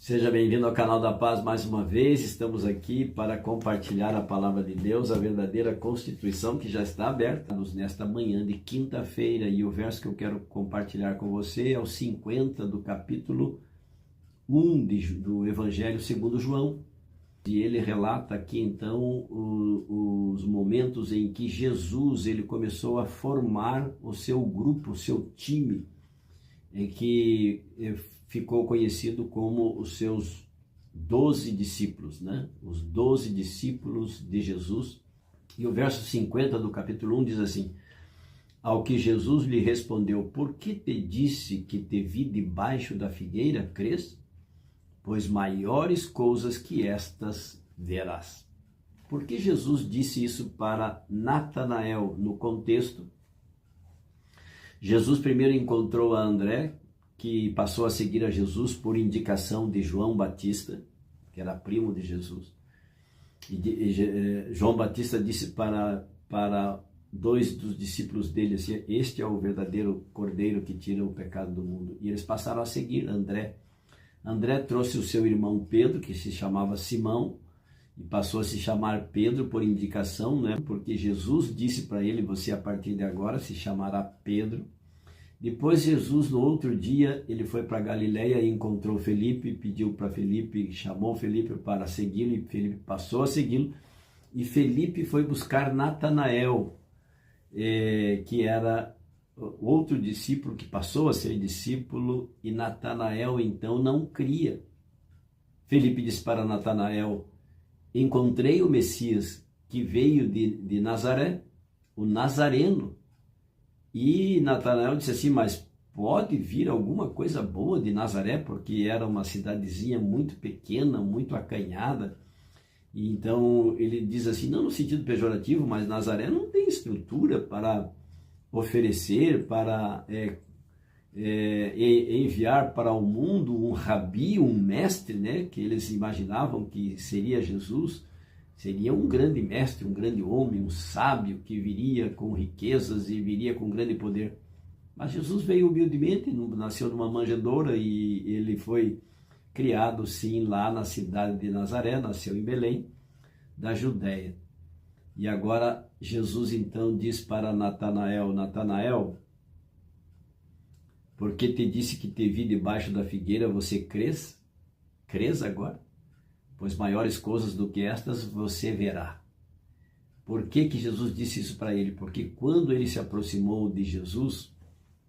Seja bem-vindo ao canal da Paz mais uma vez. Estamos aqui para compartilhar a palavra de Deus, a verdadeira Constituição que já está aberta nesta manhã de quinta-feira. E o verso que eu quero compartilhar com você é o 50 do capítulo 1 do Evangelho segundo João. E ele relata aqui então os momentos em que Jesus ele começou a formar o seu grupo, o seu time, em que ficou conhecido como os seus 12 discípulos, né? Os 12 discípulos de Jesus. E o verso 50 do capítulo 1 diz assim: ao que Jesus lhe respondeu: por que te disse que te vi debaixo da figueira, crês? Pois maiores coisas que estas verás. Por que Jesus disse isso para Natanael? No contexto, Jesus primeiro encontrou a André, que passou a seguir a Jesus por indicação de João Batista, que era primo de Jesus. João Batista disse para dois dos discípulos dele assim: este é o verdadeiro cordeiro que tira o pecado do mundo. E eles passaram a seguir André. André trouxe o seu irmão Pedro, que se chamava Simão, e passou a se chamar Pedro por indicação, né? Porque Jesus disse para ele: você a partir de agora se chamará Pedro. Depois Jesus, no outro dia, ele foi para Galiléia e encontrou Felipe, pediu para Felipe, chamou Felipe para segui-lo, e Felipe passou a segui-lo. E Felipe foi buscar Natanael, que era outro discípulo que passou a ser discípulo, e Natanael então não cria. Felipe disse para Natanael: encontrei o Messias que veio de Nazaré, o Nazareno. E Natanael disse assim: mas pode vir alguma coisa boa de Nazaré? Porque era uma cidadezinha muito pequena, muito acanhada. E então ele diz assim, não no sentido pejorativo, mas Nazaré não tem estrutura para oferecer, para enviar para o mundo um rabi, um mestre, né? Que eles imaginavam que seria Jesus. Seria um grande mestre, um grande homem, um sábio que viria com riquezas e viria com grande poder. Mas Jesus veio humildemente, nasceu numa manjedoura e ele foi criado sim lá na cidade de Nazaré, nasceu em Belém, da Judéia. E agora Jesus então diz para Natanael: Natanael, porque te disse que te vi debaixo da figueira, você crês? Crês agora? Pois maiores coisas do que estas você verá. Por que Jesus disse isso para ele? Porque quando ele se aproximou de Jesus,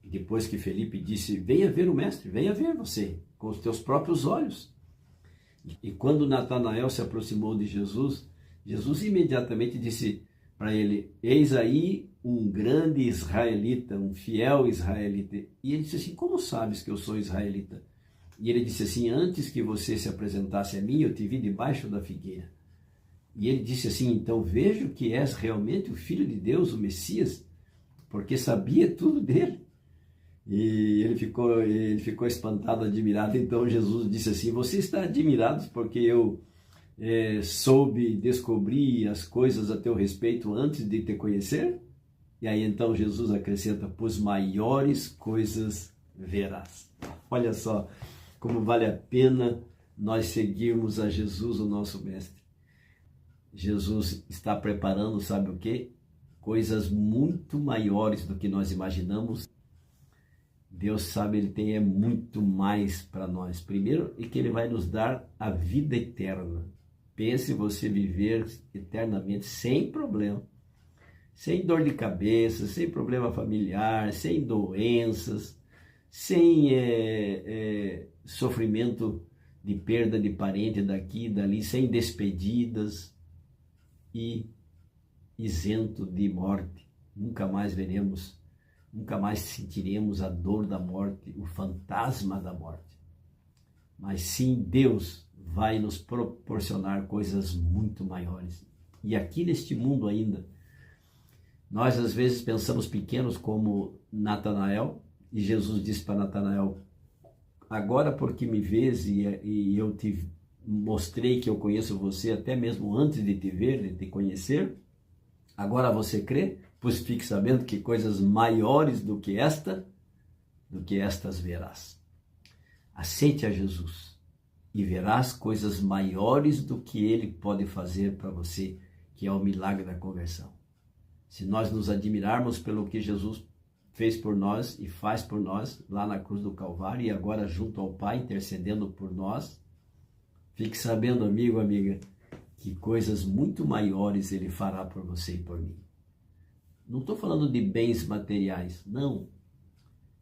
depois que Felipe disse: venha ver o mestre, venha ver você, com os teus próprios olhos. E quando Natanael se aproximou de Jesus, Jesus imediatamente disse para ele: eis aí um grande israelita, um fiel israelita. E ele disse assim: como sabes que eu sou israelita? E ele disse assim: antes que você se apresentasse a mim, eu te vi debaixo da figueira. E ele disse assim: então vejo que és realmente o Filho de Deus, o Messias, porque sabia tudo dele. E ele ficou espantado, admirado. Então Jesus disse assim: você está admirado porque eu descobri as coisas a teu respeito antes de te conhecer? E aí então Jesus acrescenta: pois maiores coisas verás. Olha só como vale a pena nós seguirmos a Jesus, o nosso mestre. Jesus está preparando, sabe o quê? Coisas muito maiores do que nós imaginamos. Deus sabe, Ele tem muito mais para nós. Primeiro, é que Ele vai nos dar a vida eterna. Pense você viver eternamente sem problema, sem dor de cabeça, sem problema familiar, sem doenças, sem sofrimento de perda de parente daqui e dali, sem despedidas e isento de morte. Nunca mais veremos, nunca mais sentiremos a dor da morte, o fantasma da morte. Mas sim, Deus vai nos proporcionar coisas muito maiores. E aqui neste mundo ainda, nós às vezes pensamos pequenos como Natanael, e Jesus disse para Natanael: agora porque me vês e eu te mostrei que eu conheço você até mesmo antes de te ver, de te conhecer, agora você crê? Pois fique sabendo que coisas maiores do que estas verás. Aceite a Jesus. e verás coisas maiores do que ele pode fazer para você, que é o milagre da conversão. Se nós nos admirarmos pelo que Jesus fez por nós e faz por nós lá na cruz do Calvário e agora junto ao Pai intercedendo por nós, fique sabendo, amigo, amiga, que coisas muito maiores ele fará por você e por mim. Não estou falando de bens materiais, não.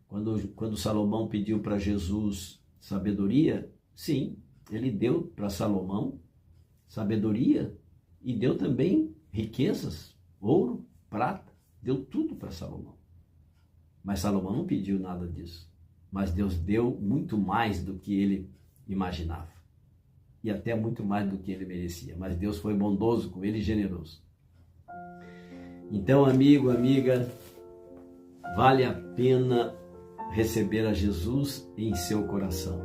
Quando Salomão pediu para Jesus sabedoria, sim, ele deu para Salomão sabedoria e deu também riquezas, ouro, prata, deu tudo para Salomão. Mas Salomão não pediu nada disso. Mas Deus deu muito mais do que ele imaginava. E até muito mais do que ele merecia. Mas Deus foi bondoso com ele e generoso. Então, amigo, amiga, vale a pena receber a Jesus em seu coração.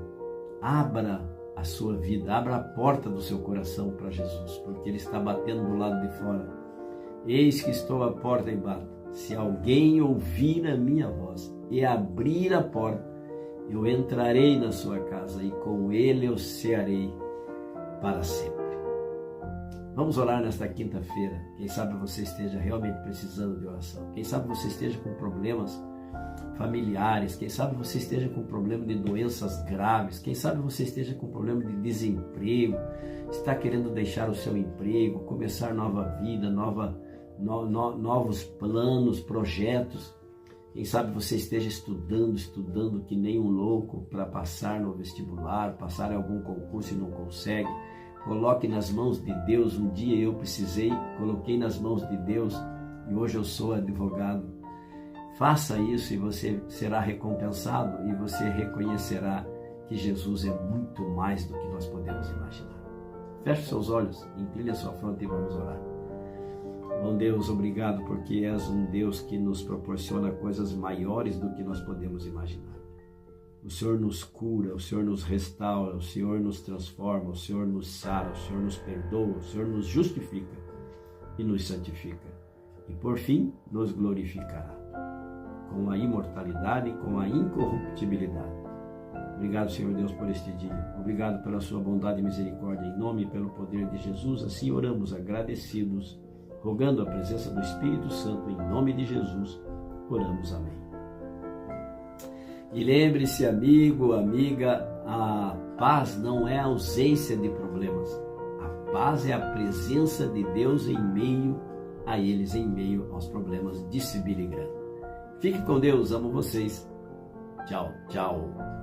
Abra a sua vida, abra a porta do seu coração para Jesus, porque ele está batendo do lado de fora. Eis que estou à porta e bato. Se alguém ouvir a minha voz e abrir a porta, eu entrarei na sua casa e com ele eu cearei para sempre. Vamos orar nesta quinta-feira. Quem sabe você esteja realmente precisando de oração. Quem sabe você esteja com problemas familiares. Quem sabe você esteja com problema de doenças graves. Quem sabe você esteja com problema de desemprego. Está querendo deixar o seu emprego, começar nova vida, novos planos, projetos. Quem sabe você esteja estudando que nem um louco para passar no vestibular, passar em algum concurso e não consegue. Coloque nas mãos de Deus. Um dia eu precisei, coloquei nas mãos de Deus e hoje eu sou advogado. Faça isso e você será recompensado e você reconhecerá que Jesus é muito mais do que nós podemos imaginar. Feche seus olhos, incline a sua fronte e vamos orar. Bom Deus, obrigado porque és um Deus que nos proporciona coisas maiores do que nós podemos imaginar. O Senhor nos cura, o Senhor nos restaura, o Senhor nos transforma, o Senhor nos sara, o Senhor nos perdoa, o Senhor nos justifica e nos santifica. E por fim, nos glorificará com a imortalidade e com a incorruptibilidade. Obrigado, Senhor Deus, por este dia. Obrigado pela sua bondade e misericórdia. Em nome e pelo poder de Jesus, assim oramos agradecidos, rogando a presença do Espírito Santo, em nome de Jesus, oramos. Amém. E lembre-se, amigo, amiga, a paz não é a ausência de problemas. A paz é a presença de Deus em meio a eles, em meio aos problemas, disse Billy Graham. Fique com Deus, amo vocês. Tchau, tchau.